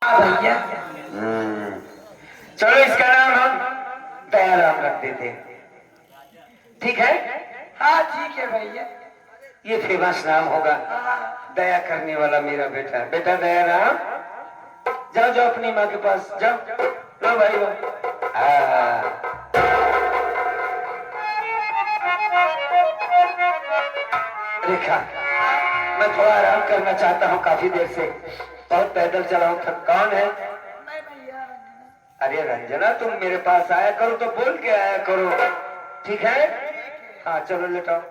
भैया। चलो इसका नाम हम दयाराम रख देते हैं, ठीक है? हाँ ठीक है भैया। ये फेमस नाम होगा, दया करने वाला मेरा बेटा। बेटा दयाराम, जाओ जाओ अपनी माँ के पास जाओ। लो भाई वो रेखा, मैं थोड़ा आराम करना चाहता हूँ, काफी देर से बहुत पैदल चला हूँ, थकान है। मैं भैया अरे रंजना, तुम मेरे पास आया करो तो बोल के आया करो, ठीक है? हाँ चलो लेटाओ।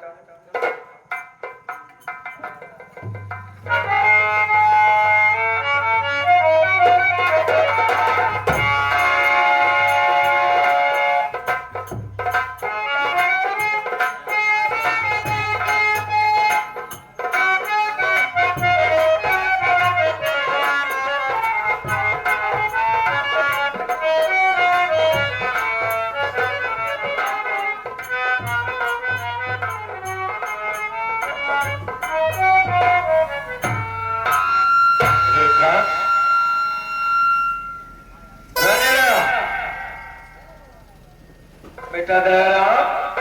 बेटा दयाराम,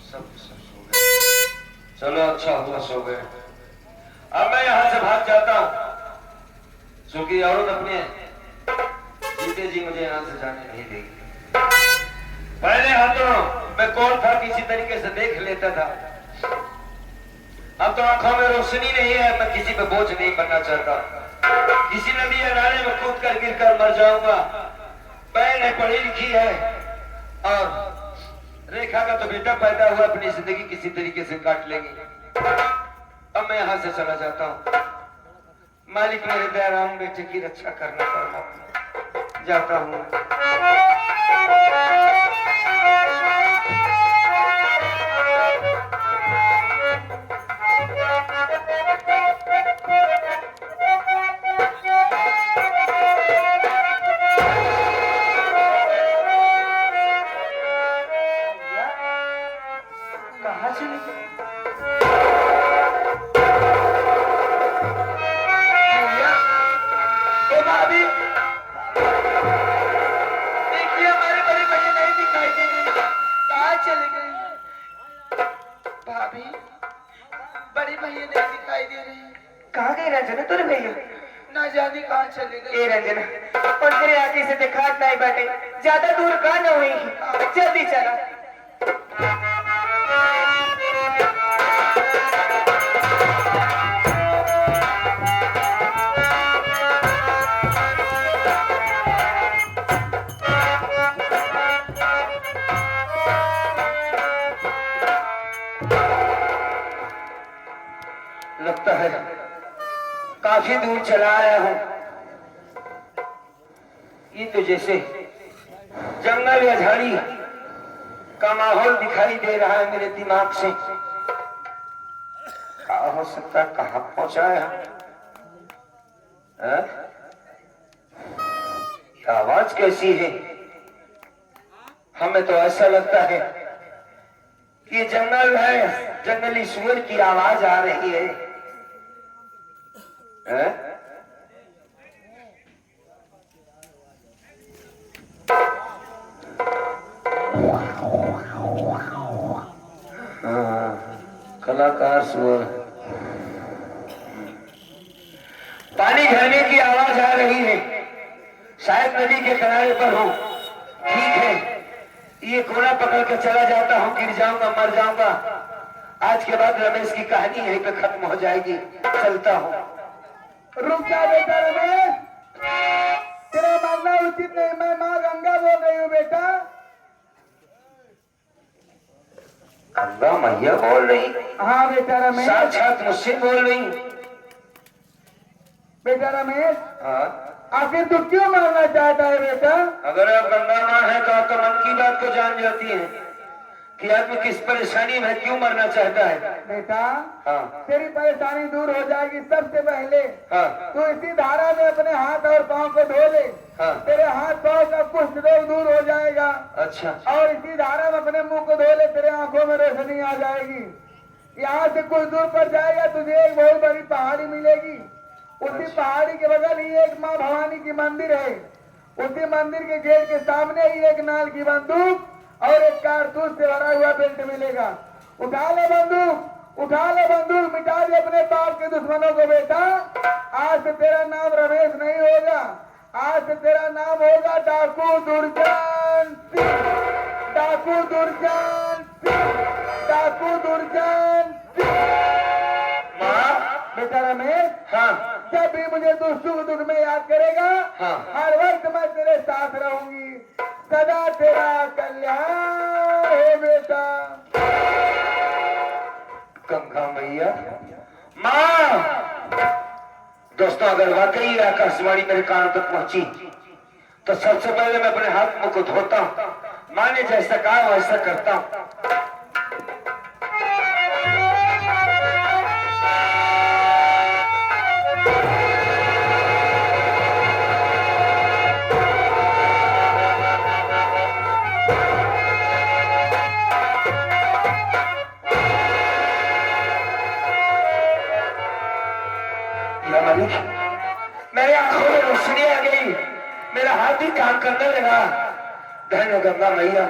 सब सो गए। चलो अच्छा हुआ सो गए। अब मैं यहाँ से भाग जाता हूँ, क्योंकि औरत अपने जीते जी मुझे यहाँ से जाने नहीं देगी। पहले हाथों मैं कौन था किसी तरीके से देख लेता था, अब तो आंखों में रोशनी नहीं है। मैं किसी पे बोझ नहीं बनना चाहता, किसी नदी या नाले में कूद कर गिर कर मर जाऊंगा। बहन है, पढ़ी लिखी है, और रेखा का तो बेटा पैदा हुआ, अपनी जिंदगी किसी तरीके से काट लेंगे। अब मैं यहाँ से चला जाता हूँ, मालिक मेरे दयाराम बेटे की रक्षा करना पड़ता। जाता हूँ। कहाँ चले गए भैया? ओ भाभी, देखिए हमारे बड़े भैया नहीं दिखाई दे रहे, कहाँ चले गए? भाभी, बड़े भैया नहीं दिखाई दे रहे। कहाँ गए रंजना तेरे भैया? ना जाने कहाँ चले गए। ए रंजना, और तेरे आगे से देखा नहीं बैठे, ज्यादा दूर कहाँ न हुई, जल्दी चला। लगता है काफी दूर चला आया हूं। ये तो जैसे जंगल या झाड़ी का माहौल दिखाई दे रहा है मेरे दिमाग से। क्या हो सकता है, कहाँ पहुंचा है? ये आवाज कैसी है? हमें तो ऐसा लगता है कि ये जंगल है, जंगली सुअर की आवाज आ रही है। कलाकार सुअर। पानी झरने की आवाज आ रही है, शायद नदी के किनारे पर हो। ठीक है, ये कोना पकड़ कर चला जाता हूँ, गिर जाऊंगा, मर जाऊंगा। आज के बाद रमेश की कहानी यहीं पे खत्म हो जाएगी। चलता हूँ। रुक जा बेटा रमेश, तेरा मानना उचित नहीं। मैं माँ गंगा बोल रही हूँ बेटा। गंगा मैया बोल रही? हाँ बेटा रमेश। साक्षात मुझसे बोल रही? बेटा रमेश, हाँ, आखिर तू क्यों मारना चाहता है बेटा? अगर आप गंगा माँ है तो आप तो मन की बात को जान जाती है कि आदमी किस परेशानी में क्यों मरना चाहता है। बेटा, हाँ तेरी परेशानी दूर हो जाएगी। सबसे पहले हाँ तू इसी धारा में अपने हाथ और पाँव को धो ले। हाँ। तेरे हाथ पाँव का कुष्ठ रोग दूर हो जाएगा। अच्छा, और इसी धारा में अपने मुंह को धो ले, तेरे आंखों में रोशनी आ जाएगी। यहाँ से कुछ दूर पर जाएगा, तुझे एक बहुत बड़ी पहाड़ी मिलेगी। उसी पहाड़ी के बगल ही एक माँ भवानी की मंदिर है। उसी मंदिर के गेट के सामने ही एक नाल की बंदूक और एक कारतूस से भरा हुआ बेल्ट मिलेगा। उठा ले बंदूक, उठा ले बंदूक, मिटा दे अपने बाप के दुश्मनों को बेटा। आज से तेरा नाम रमेश नहीं होगा, आज से तेरा नाम होगा डाकू दुर्जन सिंह, डाकू दुर्जन सिंह, डाकू दुर्जन सिंह। बेटा रमेश, हाँ जब भी मुझे तू सुख दुख में याद करेगा, हाँ। हर वक्त मैं तेरे साथ रहूंगी, सदा तेरा कल्याण हो बेटा। गंगा मैया। माँ, दोस्तों अगर वाकई आकाशवाणी मेरे कान तक पहुंची तो सबसे पहले मैं अपने हाथ मुंह को धोता हूं, माँ ने जैसा कहा वैसा करता हूं। मेरे आंखों में रोशनी आ गई, मेरा हाथ भी काम करने लगा। धन्य गंगा मैया,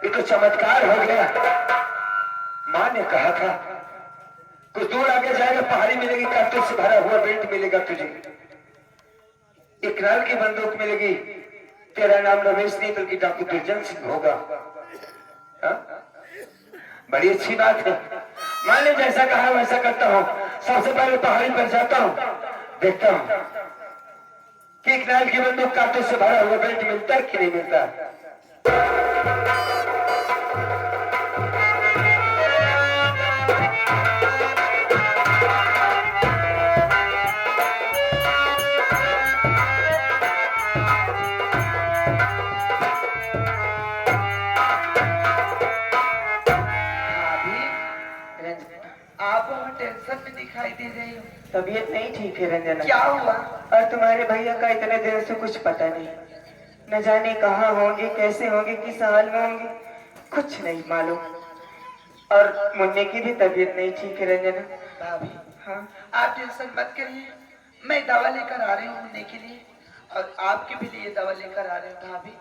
ये तो चमत्कार हो गया। माँ ने कहा था कुछ दूर आगे जाएगा पहाड़ी मिलेगी, कारतूस से भरा हुआ बेल्ट मिलेगा तुझे, एक नाल की बंदूक मिलेगी, तेरा नाम रमेश नहीं बल्कि डाकू दुर्जन सिंह होगा। हा? बड़ी अच्छी बात है। माँ ने जैसा कहा वैसा करता हूँ। सबसे पहले पहाड़ी पर जाता हूँ, देखता हूँ कि एक नाल की बंदूक कारतूस से भरा हुआ बेल्ट मिलता है कि नहीं मिलता। आप वहाँ टेंशन में दिखाई दे रही हो, तबीयत नहीं ठीक है रंजना। क्या हुआ? और तुम्हारे भैया का इतने दिन से कुछ पता नहीं, न जाने कहाँ होंगे, कैसे होंगे, किस हाल में होंगे, कुछ नहीं मालूम। और मुन्ने की भी तबीयत नहीं ठीक है रंजना। भाभी, हाँ, आप टेंशन मत करिए, मैं दवा लेकर आ रही हूँ मुन्ने के लिए और आपके भी लिए दवा लेकर आ रही हूँ। भाभी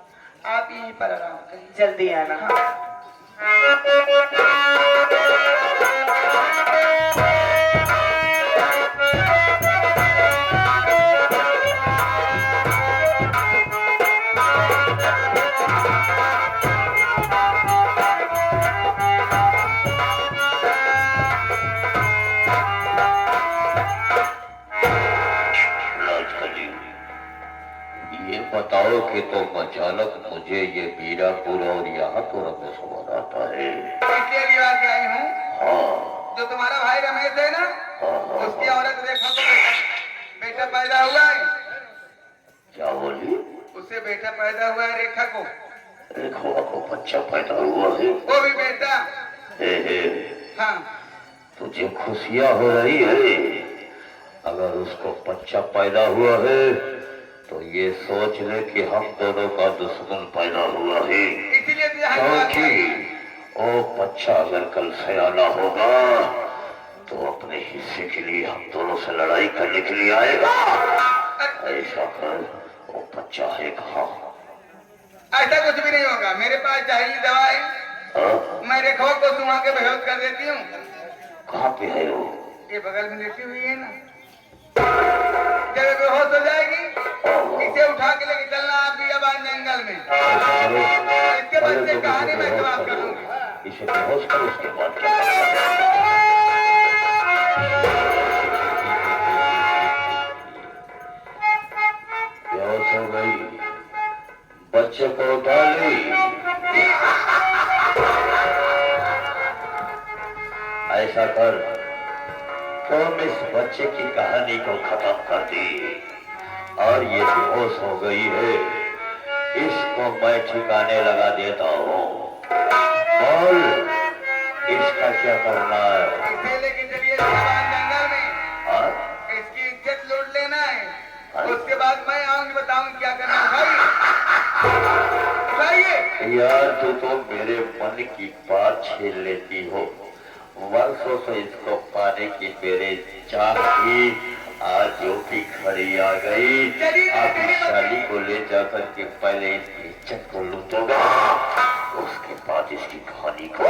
आप यहीं पर आराम करिए, जल्दी आना। हाँ। ये बताओ कि तो अचानक मुझे ये मीरापुर और यहाँ तो रमेश खबर आता है। इसलिए विवाह से आई हूँ। हाँ जो तुम्हारा भाई रमेश है ना, हाँ उसकी औरत रेखा को बेटा पैदा हुआ है। क्या बोली? उससे बेटा पैदा हुआ है रेखा को, रेखा को बच्चा पैदा हुआ है? वो भी बेटा। हे हाँ, तुझे खुशियाँ हो रही है? अगर उसको बच्चा पैदा हुआ है तो ये सोच ले कि हम दोनों का दुश्मन पैदा हुआ है, इसीलिए क्योंकि वो बच्चा अगर कल सयाना होगा तो अपने हिस्से के लिए हम दोनों से लड़ाई करने के लिए आएगा। ऐसा कर, वो बच्चा है कहाँ? ऐसा कुछ भी नहीं होगा, मेरे पास जहरीली दवा है। हाँ? मैं रेखा को सुहा के बेहोश कर देती हूँ। कहाँ पे है वो? ये बगल में लेटी हुई है ना, जब ये बेहोश हो जाएगी इसे उठा के लेके चलना आप बियाबान जंगल में। इसके बाद से कहानी मैं समाप्त कर दूंगी। इसे बेहोश कर, उसके बाद क्या बेहोश हो गई, बच्चे को उठा ली। ऐसा कर, तुम इस बच्चे की कहानी को खत्म कर दी और ये बेहोश हो गई है, इसको मैं ठिकाने लगा देता हूँ। बोल, इसका क्या करना है? इसे लेके चलिए बियाबान जंगल में, हाँ? इसकी इज्जत लूट लेना है। हाँ? उसके बाद मैं आऊंगी, बताऊंगी क्या करना है। उठाइए। यार तू तो मेरे मन की बात छीन लेती हो। वर्षों से इसको पाने की मेरे चाह थी, आज जो भी खड़ी आ गई, आप इस साली को ले जाकर के पहले इसकी इज्जत को लूटूंगा, उसके बाद इसकी कहानी को।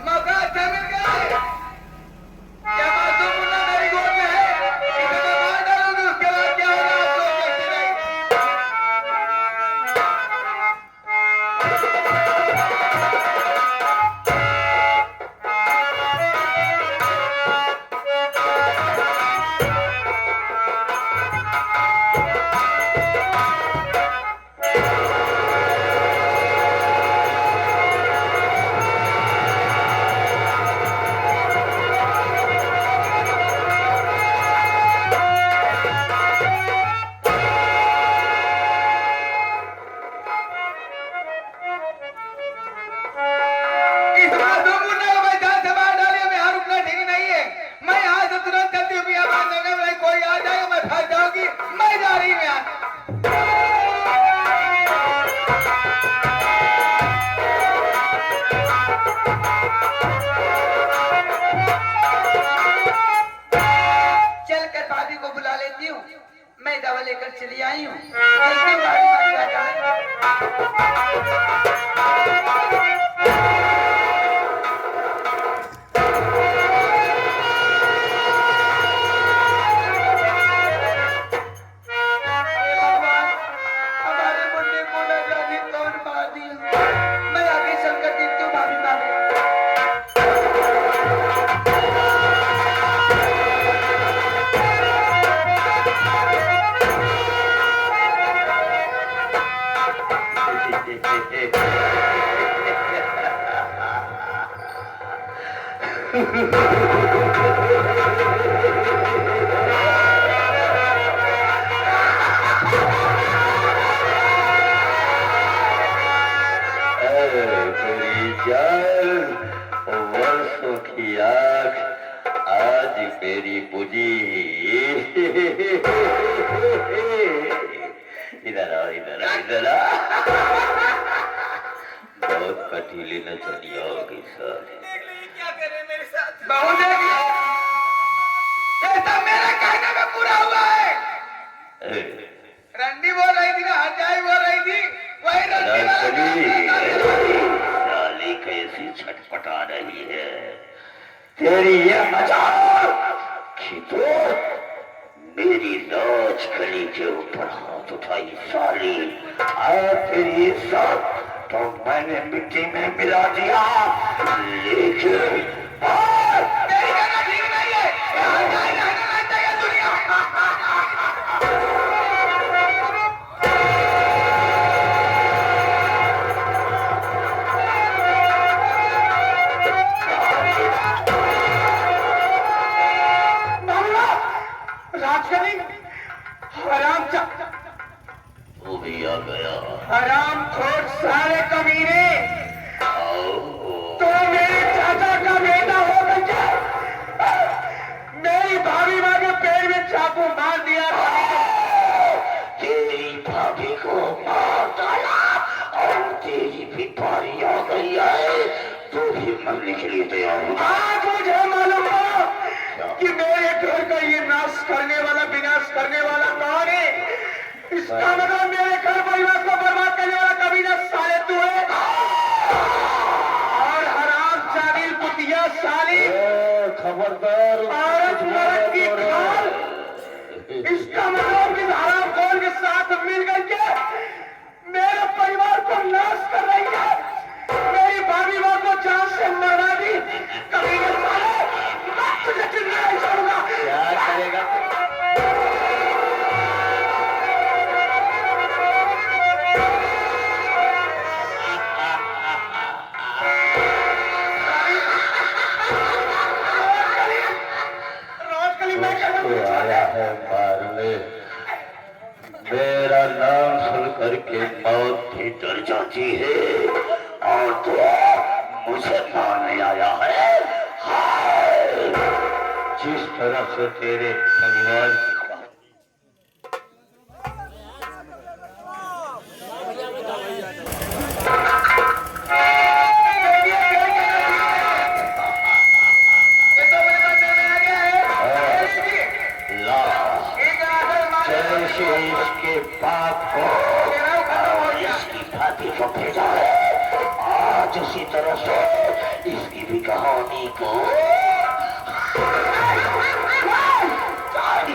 मौका अच्छा मिल गया है। क्या मासूम मुन्ना मेरी गोद में है? इसे मैं मार डालूंगी, उसके बाद क्या होगा आप लोग देखते रहिए। इस मासूम मुन्ना को मैं जान से मार डाली, अब यहाँ रुकना ठीक नहीं है। मैं यहाँ से तुरंत चलती हूँ, यहाँ बात करने वाला कोई आ जाएगा, मैं फंस जाऊंगी। मैं जा रही हूँ यहाँ से। चल कर भाभी को बुला लेती हूँ, मैं दवा लेकर चली आई हूँ। देखती हूँ भाभी माँ क्या कहे। हे भगवान, हमारे मुन्ने को न जाने कौन मार दिया। मैं आगे चलकर देखती हूँ भाभी माँ को। मेरी जान, वर्षों की आग आज मेरी बुझी। इधर आओ, इधर आओ, इधर आओ। बहुत कटीली नचनिया होगी सर। क्या करे मेरे साथ? बहू देख लो, ये सब मेरे कहने में पूरा हुआ है। रंडी बोल रही थी ना, हरजाई बोल रही थी, वही रंडी वाला साली कैसी छटपटा रही है तेरी ये मजाक कि तो मेरी नाच कली के ऊपर हाथ उठाई साली, और तेरी इज्जत तो मैंने मिट्टी में मिला दिया, लेकिन मेरी कहना ठीक नहीं है। हरजाई रहना चाहिए दुनिया में। राजकली हराम वो भी आ गया। हराम खोर सारे कमीने, आओ, तो मेरे चाचा का बेटा हो गया। मेरी भाभी माँ के पेड़ में चाकू मार दिया। तेरी भाभी को मार डाला और तेरी भी बारी आ गई है, तू भी मरने के लिए तैयार हो। आज मुझे मालूम हुआ कि मेरे घर का ये नाश करने वाला, विनाश करने वाला कौन है। इसका मतलब मेरे घर परिवार को बर्बाद करने वाला कभी ना साले तू है। और हराम जागिल कुतिया साली, खबरदार, औरत मर्द की खाल। इसका मतलब कि हराम खोर के साथ मिल करके मेरे परिवार को नाश कर रही है। मेरी भाभी माँ को जान से मरवा दी। कभी न साले, मैं तुझे जिंदा नहीं छोड़ूंगा। क्या करेगा? राजकली मैं तो आया है मारने, मेरा नाम सुन करके मौत भी डर जाती है, और तो मुझे मारने आया है। हाय! जिस तरह से तेरे परिवार की आज उसी तरह से इसकी भी कहानी को भाई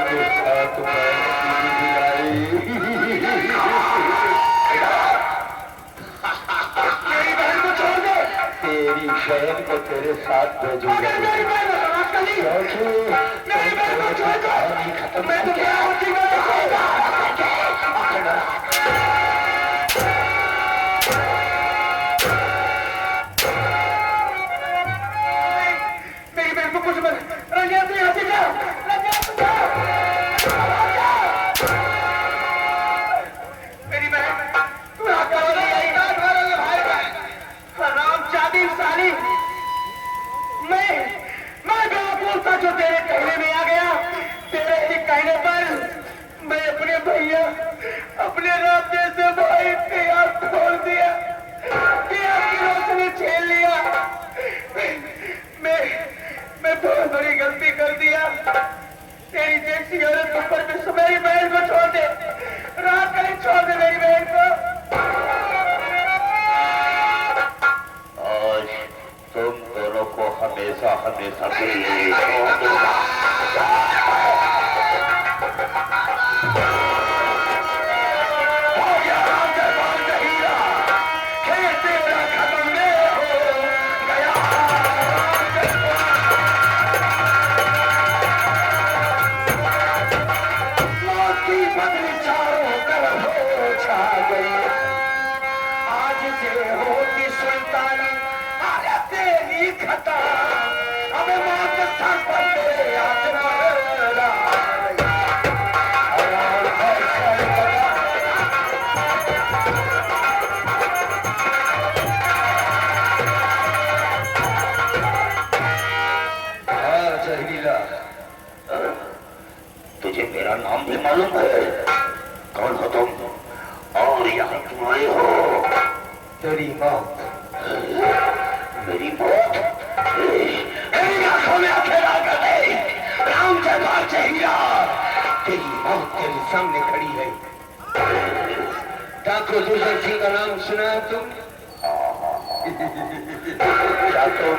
के साथ तेरी बहन को तेरे साथ भेजूंगा। मेरी बहन को कुछ मत रंगे तू यहाँ से जा, मेरी बहन तू यहाँ का राम चादी साली मैं क्या बोलता जो तेरे कहने में आ गया। तेरे ही कहने पर मैं अपने भैया अपने राम जैसे भाई के यार छोड़ दिया कि आपकी रोशनी छीन लिया। मैं बहुत बड़ी गलती कर दिया। तेरी जैसी औरत के ऊपर भी मेरी बहन को छोड़ दे, रात का ही छोड़ दे मेरी बहन को। आज तुम दोनों को हमेशा हमेशा के लिए छोड़ दूंगा। तुझे मेरा नाम भी मालूम है? कौन हो तुम और यहाँ क्यों आए हो? तेरी मौत। मेरी मौत? मेरी आंखों में आंखें डालकर देख, राम के द्वार से हीरा, तेरी मौत तेरे सामने खड़ी है। ठाकुर दुर्जन सिंह का नाम सुना है तुम? क्या तुम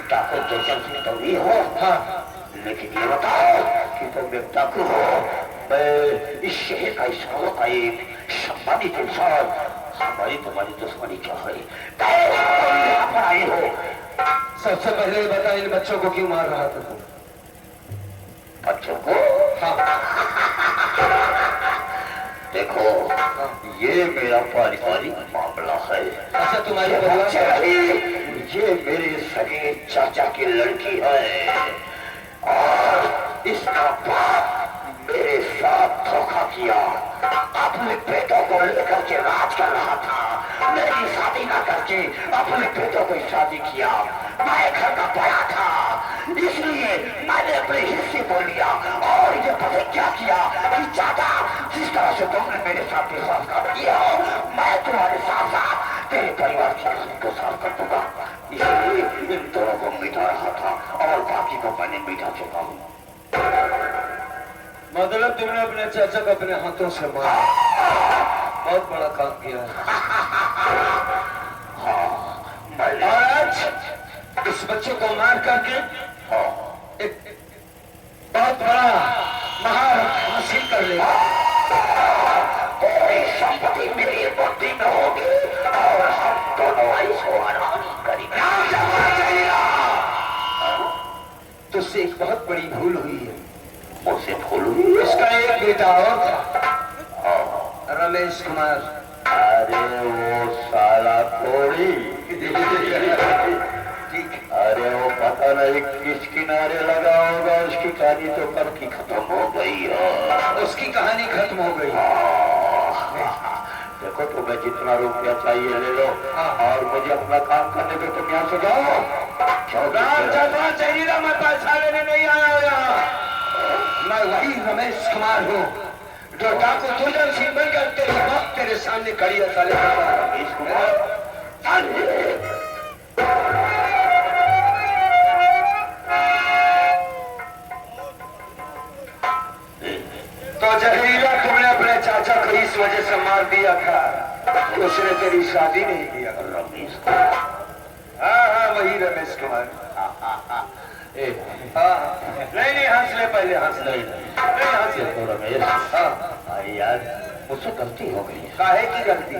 ठाकुर दुर्जन सिंह तो नहीं हो? हाँ, लेकिन ये बताओ कि तुम एक डाकू हो। मैं इस शहर का इस गांव का एक सम्मानित इंसान, हमारी तुम्हारी दुश्मनी क्या है? तुम यहाँ पर आए हो? सबसे पहले बता इन बच्चों को क्यों मार रहा था तुम? बच्चों को? हाँ। देखो, ये मेरा पारिवारिक मामला है। अच्छा, तुम्हारी परिवार? ये मेरे सगे चाचा की लड़की है और इसका बाप मेरे साथ धोखा किया। अपने बेटों को लेकर के राज कर रहा था। मेरी शादी ना करके अपने बेटों को शादी किया। मैं घर का बड़ा था, इसलिए मैंने अपने हिस्से बोल लिया और ये प्रतिज्ञा किया कि ज्यादा जिस तरह से तुमने मेरे साथ विश्वासघात किया, मैं तुम्हारे साथ साथ तेरे परिवार की कहानी को साफ कर दूंगा। इसलिए इन दोनों को मिटा रहा था और बाकी को मैंने मिटा चुका हूँ। मतलब तुमने अपने चाचा को अपने हाथों से मारा? बहुत बड़ा काम किया है। और आज इस बच्चे को मार करके एक बहुत बड़ा महारथ हासिल कर लिया। पूरी संपत्ति मेरी बुद्धि में होगी और हम दोनों इसको आराम करेंगे। तुझसे एक बहुत बड़ी भूल हुई है। मुझसे भूल हुई? इसका एक बेटा और था, रमेश कुमार। अरे वो साला कोड़ी। अरे वो पता नहीं किस किनारे लगा होगा, उसकी कहानी तो कब की खत्म हो गई है। उसकी कहानी खत्म हो गई। देखो, तुम्हें जितना रुपया चाहिए ले लो और मुझे अपना काम करने दो। तुम यहाँ से जाओ। मैं पैसा लेने नहीं आया यहाँ। मैं वही रमेश कुमार हूँ जो ठाकुर दुर्जन सिंह बनकर तेरी मौत तेरे सामने खड़ी है। साले रमेश कुमार, तेरी शादी नहीं किया। रमेश हाँ हाँ वही रमेश कुमार। ए हाँ नहीं नहीं हंस ले, पहले हंस ले। नहीं हंस ले। तो रमेश हाँ अरे यार मुझसे गलती हो गई। काहे की गलती?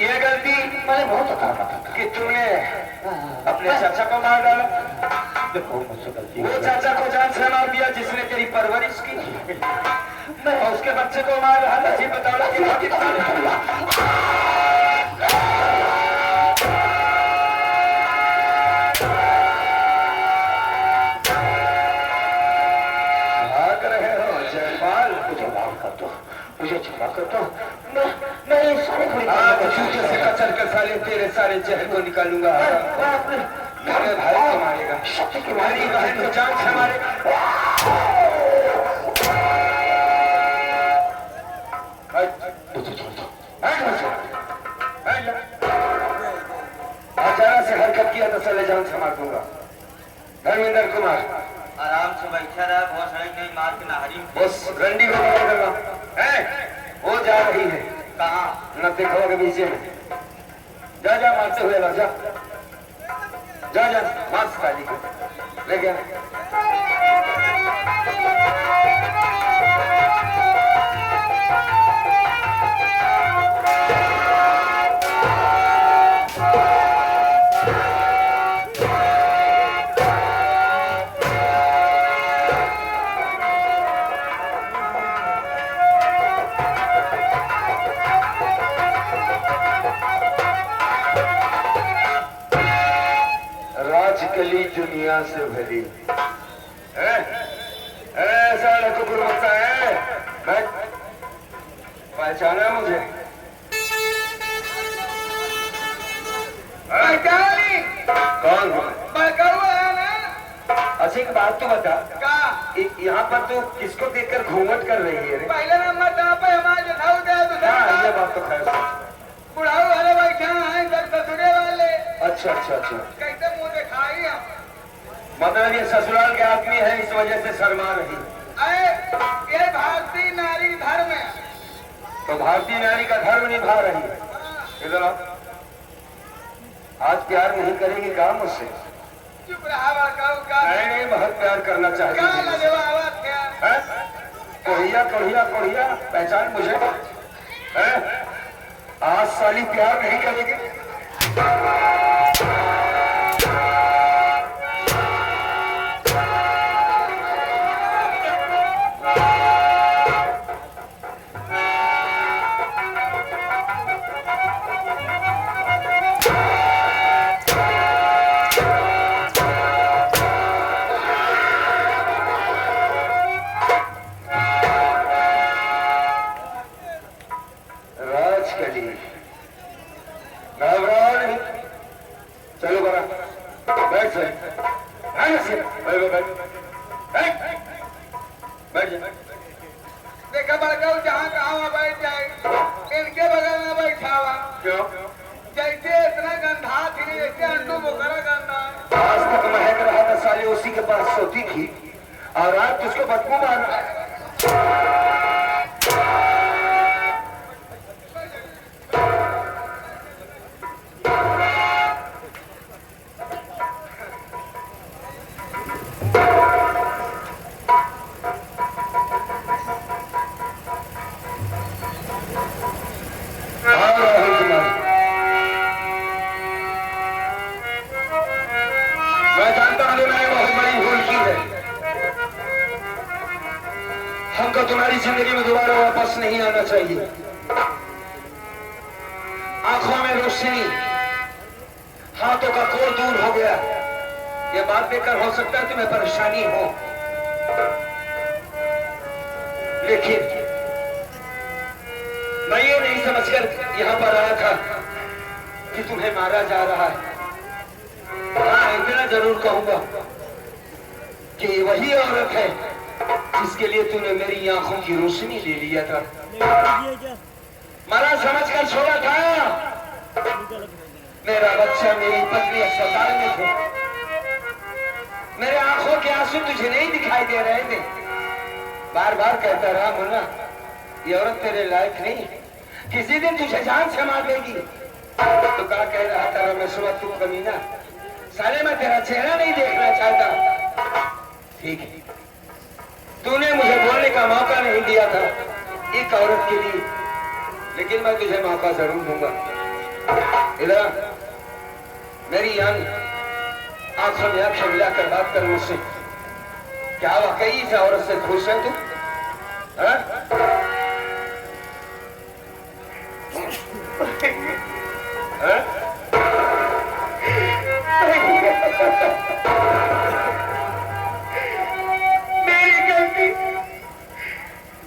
ये गलती मैंने बहुत अकाल था कि तुमने अपने चाचा को मार डाला। देखो मुझसे गलती हो वो गई। चाचा को जान से मार दिया जिसने तेरी परवरिश की। और उसके बच्चे को मार रहा था, जी बताओ कि भाभी भाग रहे हो जयपाल। मुझे माफ कर दो, मुझे क्षमा कर दो। मैं ये सारे आज जूते से कचर कर साले तेरे सारे जहर को निकालूंगा। मेरे भाई को मारेगा, मेरी बहन को जान से मारेगा। मुझे छोड़ दो। अचानक से हरकत किया तो साले जान से मार दूंगा। धर्मेंद्र कुमार आराम से बैठा रहा, बहुत सारी नहीं मार के नहरी। बस रंडी को पकड़ करना है। वो जा रही है कहाँ? न देखो के पीछे में। जा जा मारते हुए जा जा जा मार साली को लेके आ। राजकली दुनिया से भरी है। ऐसा कुकुर मचा है। पहचाना मुझे? कौन हूँ? अच्छी एक बात तो बता, यहाँ पर तू किसको देखकर घूमट कर रही है रे? पहले नंबर जहाँ पे हमारे जठाऊ गया तो हाँ ये बात तो खैर है। बुढ़ाऊ वाले बैठे हैं इधर ससुरे वाले अच्छा अच्छा अच्छा, कैसे मुंह दिखाई हम। मतलब ये ससुराल के आदमी है इस वजह से शर्मा रही। अरे ये भारतीय नारी धर्म है। तो भारतीय नारी का धर्म निभा रही है। इधर आओ। आज प्यार नहीं करेगी काम मुझसे? चुप रहा बड़काऊ का। नहीं नहीं बहुत प्यार करना क्या चाहती लगे आवाज क्या? है। कोढ़िया कोढ़िया कोढ़िया पहचान मुझे है? आज साली प्यार नहीं करेगी। राजकली घबराओ नहीं। चलो बड़ा बैठ जाए। बैठ जा। देखा बड़काऊ जहाँ कहाँ वहाँ बैठ जाए, इनके बगल में बैठा हुआ। क्यों? जैसे इतना गंधा थी जैसे अंडू बोकरा गंधा है। आज तक महक रहा था साले उसी के पास सोती थी और आज तुझको बदबू मार रहा है। हाँ, राहुल कुमार। मैं जानता हूँ मैंने बहुत बड़ी भूल की है। हमको तुम्हारी जिंदगी में दोबारा वापस नहीं आना चाहिए। आंखों में रोशनी, हाथों का कोर दूर हो गया। ये बात देखकर हो सकता है तुम्हें परेशानी हो, लेकिन मैं ये नहीं समझकर यहाँ पर आया था कि तुम्हें मारा जा रहा है। हाँ इतना जरूर कहूंगा कि वही औरत है जिसके लिए तूने मेरी आंखों की रोशनी ले लिया था। मरा समझकर छोड़ा था। मेरा बच्चा, मेरी पत्नी अस्पताल में थे। मेरे आंखों के आंसू तुझे नहीं दिखाई दे रहे थे। बार बार कहता रहा मुन्ना ये औरत तेरे लायक नहीं, किसी दिन तुझे जान से मार देगी। तो क्या कह रहा था रमेश्वर तू कमीना, साले मैं तेरा चेहरा नहीं देखना चाहता। ठीक है, तूने मुझे बोलने का मौका नहीं दिया था एक औरत के लिए, लेकिन मैं तुझे मौका जरूर दूंगा। इधर मेरी आंखों में आंखें मिलाकर बात कर मुझसे। क्या वाकई इस औरत से खुश है तू? हाँ? हाँ?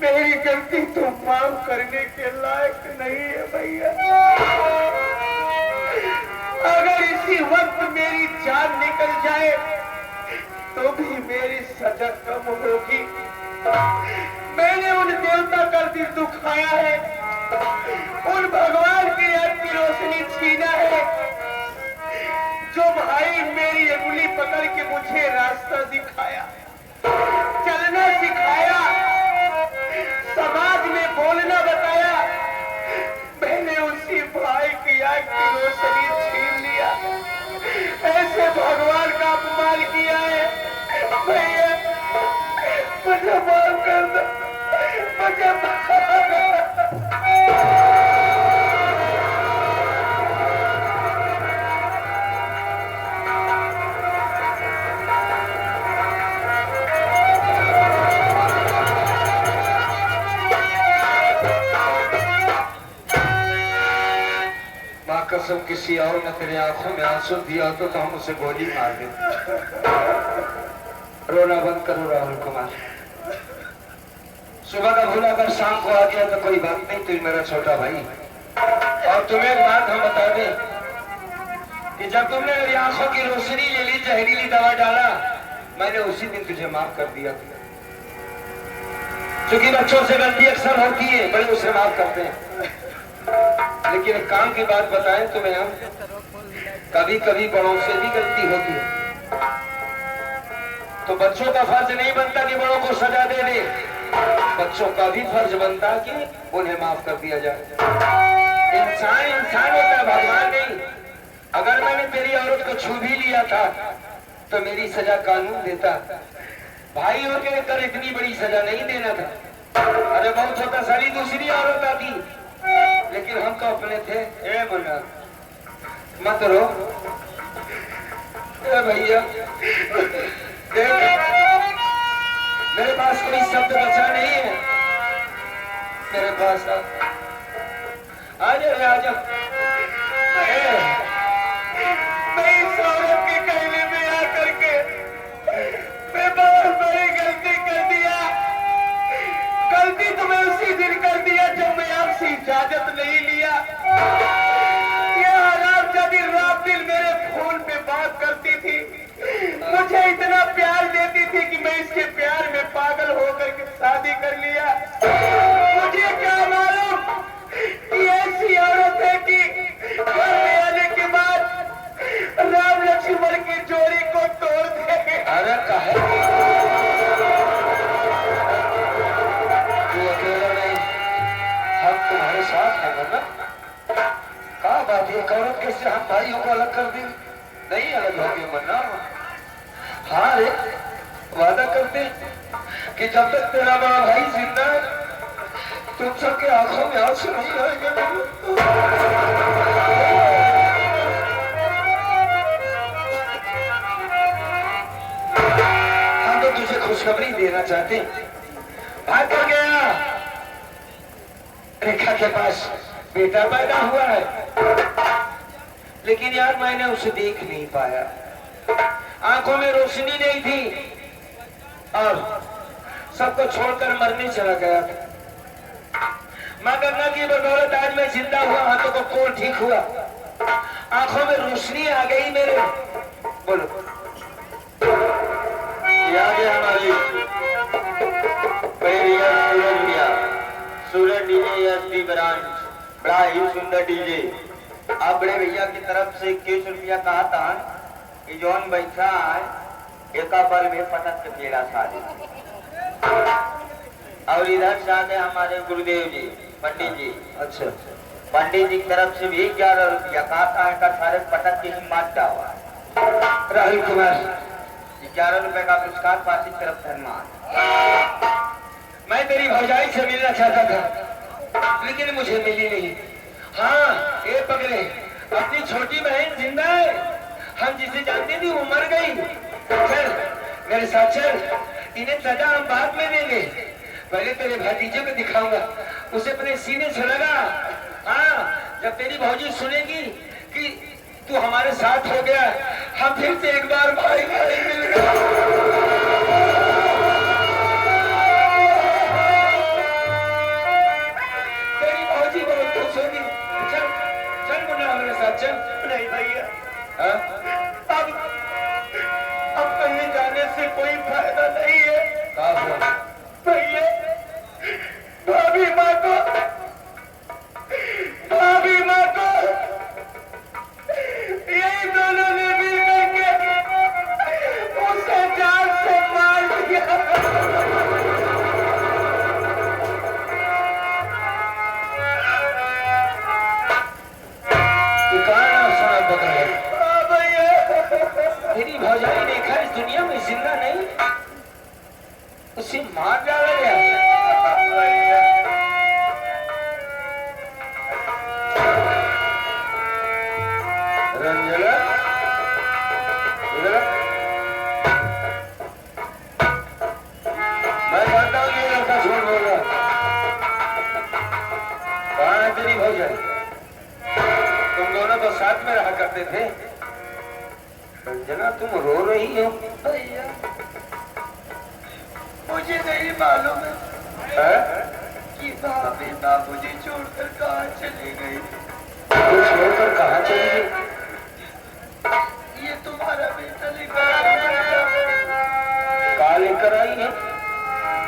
मेरी गलती तो माफ करने के लायक नहीं है भैया। अगर इसी वक्त मेरी जान निकल जाए तो भी मेरी सजा कम होगी। मैंने उन देवता का दिल दुखाया है, उन भगवान की याद की रोशनी छीना है, जो भाई मेरी अंगुली पकड़ के मुझे रास्ता दिखाया, चलना सिखाया, समाज में बोलना बताया। मैंने उसी भाई की आंख की रोशनी छीन लिया, ऐसे भगवान का अपमान किया है। भैया मुझे माफ कर दो, मुझे माफ कर दो। कसम किसी और ने तेरे आंखों में आंसू दिया तो हम उसे गोली मार देते। रोना बंद करो राहुल कुमार। सुबह का भूला अगर शाम को आ गया तो कोई बात नहीं, तू मेरा छोटा भाई। और तुम्हें एक बात हम बता दें कि जब तुमने मेरी आंखों की रोशनी ले ली, जहरीली दवा डाला, मैंने उसी दिन तुझे माफ कर दिया था। क्योंकि बच्चों से गलती अक्सर होती है, बड़े उसे माफ करते हैं। लेकिन एक काम की बात बताएं तुम्हें, हम कभी कभी बड़ों से भी गलती होती है, तो बच्चों का फर्ज नहीं बनता कि बड़ों को सजा दे दे, बच्चों का भी फर्ज बनता कि उन्हें माफ कर दिया जाए। इंसान इंसान होता है, भगवान नहीं। अगर मैंने तेरी औरत को छू भी लिया था तो मेरी सजा कानून देता। भाई होकर इतनी बड़ी सजा नहीं देना था। अरे बहुत होता सारी दूसरी औरत आती, लेकिन हम तो अपने थे। ए मुन्ना मत रो। ए भैया मेरे पास कोई शब्द बचा नहीं है, मेरे पास आ जा। मैं इस औरत के कहने में आकर के मैं बहुत बड़ी गलती कर दिया। गलती तो मैं उसी दिन कर दिया जब मैं आपसे इजाजत नहीं लिया। ये हरामजादी रात दिन मेरे फोन पे बात करती थी, मुझे इतना प्यार देती थी कि मैं इसके प्यार में पागल होकर के शादी कर लिया। मुझे क्या मालूम कि ऐसी औरत है कि घर में आने के बाद राम लक्ष्मण की जोड़ी को तोड़ देंगे। अरे कहे तू अकेला नहीं, हम तुम्हारे साथ हैं ना। क्या बात है, औरत कैसे हम भाइयों को अलग कर दी? नहीं अलग हो गए मन्ना। हाँ रे, वादा करते कि जब तक तेरा बड़ा भाई जिंदा है तुम सबके आंखों में आंसू नहीं आएंगे। हम तो तुझे खुशखबरी देना चाहते। भाग कर गया, रेखा के पास बेटा पैदा हुआ है, लेकिन यार मैंने उसे देख नहीं पाया। आंखों में रोशनी नहीं थी और सबको छोड़कर मरने चला गया था। मां गंगा की बदौलत आज मैं जिंदा हुआ, हाथों को कोड़ ठीक हुआ, आंखों में रोशनी आ गई मेरे। बोलो आगे हमारी सूरज डीजे एसपी ब्रांच, बड़ा ही सुंदर डीजे। आप बड़े भैया की तरफ से 21 रुपया कहा था कि जौन बैठा है एक पल में पटक के पेड़ा खा दे। और इधर से आगे हमारे गुरुदेव जी पंडित जी। अच्छा पंडित जी की तरफ से भी 11 रुपया कहा है का सारे पटक के ही मारता हुआ। राहुल कुमार 11 रुपए का पुरस्कार पार्टी की तरफ धन्यवाद। मैं तेरी भौजाई से मिलना चाहता था लेकिन मुझे मिली नहीं। हाँ ये पकड़े अपनी छोटी बहन जिंदा है, हम जिसे जानते थे वो मर गई। चल मेरे साथ चल, इन्हें सजा हम बाद में देंगे, पहले तेरे भतीजे को दिखाऊंगा, उसे अपने सीने से लगा। हाँ जब तेरी भौजी सुनेगी कि तू हमारे साथ हो गया, हम फिर से एक बार भाई भाई मिल गए। तेरी भौजी बहुत खुश होगी। चल चल मुन्ना हमारे साथ चल। नहीं भैया, हाँ? अब कहीं जाने से कोई फायदा नहीं है कहा हुआ? भैया। भाभी माँ को यही दोनों ने मिल करके उसे जान से मार दिया। तू कहाँ ना सुना पकड़े? भैया तेरी भौजाई देखा इस दुनिया में जिंदा नहीं, उसे मार डाला गया। रंजना इधर। मैं जानता हूँ ये लड़का झूठ बोल रहा। कहाँ है तेरी भौजाई? तुम दोनों तो साथ में रहा करते थे। रंजना तुम रो रही हो? भैया मुझे नहीं मालूम है कि भाभी माँ मुझे छोड़कर कहाँ चली गई। तो छोड़कर कहाँ चली गई? ये तुम्हारा बेटा लेकर आया। कहाँ लेकर आई है?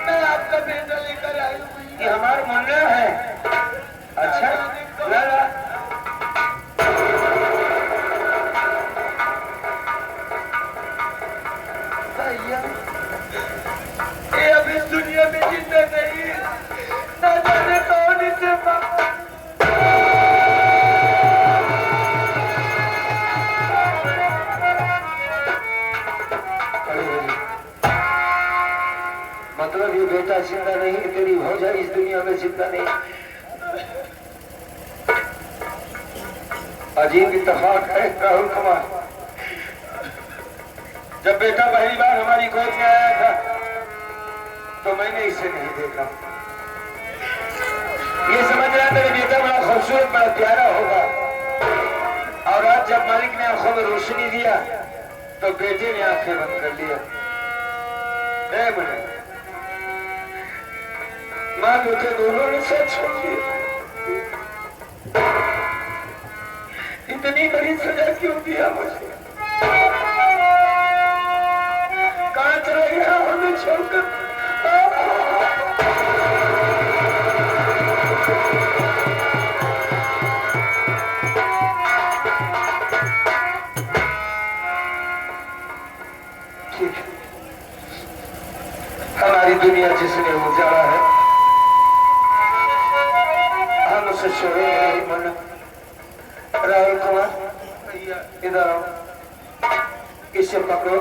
मैं आपका बेटा लेकर आई हूँ। ये हमारा मुन्ना है। अच्छा ला ला। भैया ये अब इस दुनिया में जिंदा नहीं है, ना जाने कौन इसे मतलब ये बेटा जिंदा नहीं, तेरी भौजाई इस दुनिया में जिंदा नहीं। अजीब इत्तेफाक है राहुल कुमार। जब बेटा पहली बार हमारी गोद में आया था तो मैंने इसे नहीं देखा। ये समझ रहा मेरा बेटा बड़ा खूबसूरत बड़ा प्यारा होगा, और आज जब मालिक ने आंखों में रोशनी दिया तो बेटे ने आंखें बंद कर लिया। माँ बेटे दोनों ने साथ छोड़ दिया। इतनी बड़ी सजा क्यों दिया मुझे? कहाँ चला गया हमें छोड़कर? ठीक है, हमारी दुनिया जिसने उजाड़ा है हम उसे छोड़ेंगे नहीं। मुन्ना राहुल कुमार इधर आओ, इसे पकड़ो।